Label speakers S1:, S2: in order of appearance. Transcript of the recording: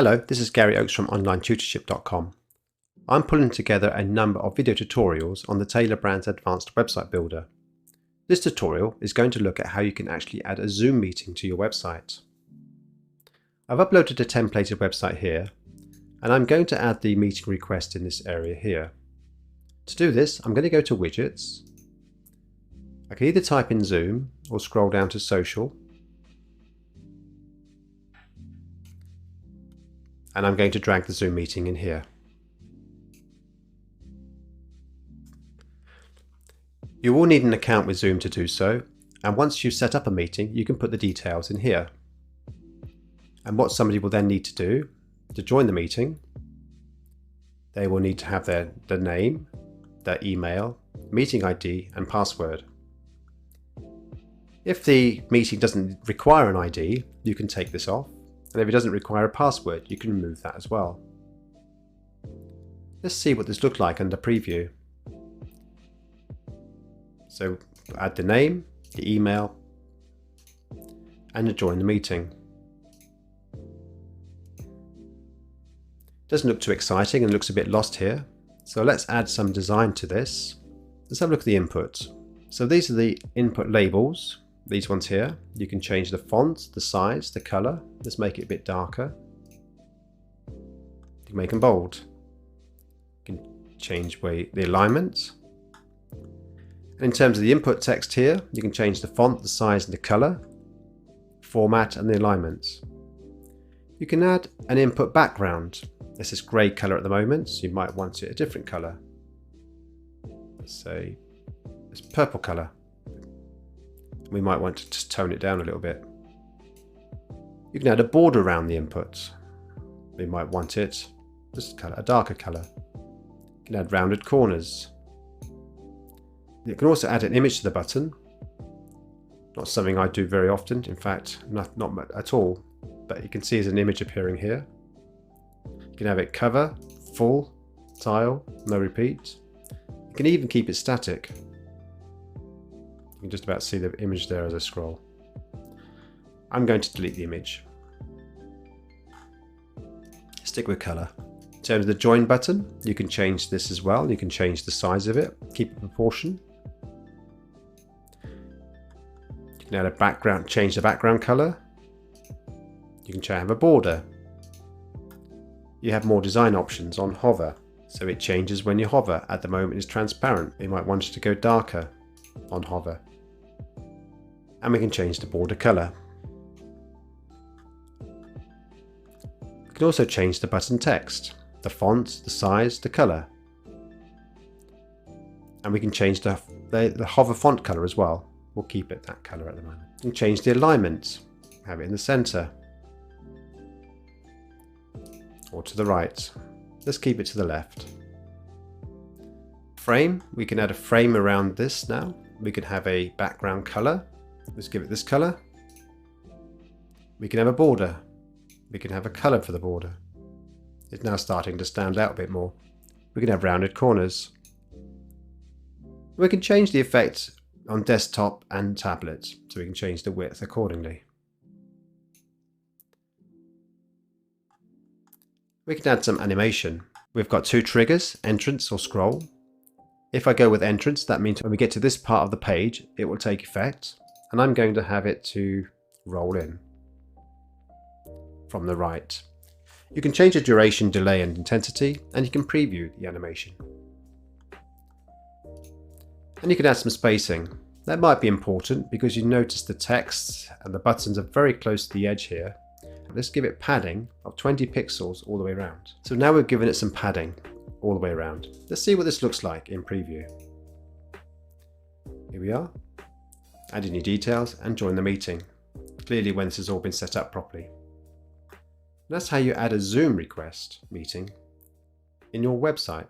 S1: Hello, this is Gary Oakes from OnlineTutorship.com. I'm pulling together a number of video tutorials on the Tailor brand's advanced website builder. This tutorial is going to look at how you can actually add a Zoom meeting to your website. I've uploaded a templated website here, and I'm going to add the meeting request in this area here. To do this, I'm going to go to Widgets. I can either type in Zoom or scroll down to Social. And I'm going to drag the Zoom meeting in here. You will need an account with Zoom to do so, and once you've set up a meeting, you can put the details in here. And what somebody will then need to do to join the meeting, they will need to have their name, their email, meeting ID and password. If the meeting doesn't require an ID, you can take this off. And if it doesn't require a password, you can remove that as well. Let's see what this looks like under preview. So add the name, the email, and join the meeting. Doesn't look too exciting and looks a bit lost here. So let's add some design to this. Let's have a look at the input. So these are the input labels. These ones here, you can change the font, the size, the color. Let's make it a bit darker. You can make them bold. You can change the alignment. And in terms of the input text here, you can change the font, the size and the color, format and the alignment. You can add an input background. This is grey color at the moment, so you might want it a different color. Let's say it's purple color. We might want to just tone it down a little bit. You can add a border around the input. We might want it just a darker colour. You can add rounded corners. You can also add an image to the button. Not something I do very often, in fact, not at all. But you can see there's an image appearing here. You can have it cover, full, tile, no repeat. You can even keep it static. You can just about see the image there as I scroll. I'm going to delete the image. Stick with colour. In terms of the join button, you can change this as well. You can change the size of it, keep the proportion. You can add a background, change the background colour. You can have a border. You have more design options on hover, so it changes when you hover. At the moment it's transparent. You might want it to go darker on hover. And we can change the border colour. We can also change the button text, the font, the size, the colour. And we can change the hover font colour as well. We'll keep it that colour at the moment. We can change the alignment, have it in the centre. Or to the right. Let's keep it to the left. Frame, we can add a frame around this now. We can have a background colour. Let's give it this colour. We can have a border. We can have a colour for the border. It's now starting to stand out a bit more. We can have rounded corners. We can change the effect on desktop and tablet, so we can change the width accordingly. We can add some animation. We've got two triggers, entrance or scroll. If I go with entrance, that means when we get to this part of the page, it will take effect. And I'm going to have it to roll in from the right. You can change the duration, delay and intensity, and you can preview the animation. And you can add some spacing. That might be important because you notice the text and the buttons are very close to the edge here. Let's give it padding of 20 pixels all the way around. So now we've given it some padding all the way around. Let's see what this looks like in preview. Here we are. Add in your details and join the meeting. Clearly when this has all been set up properly. And that's how you add a Zoom request meeting in your website.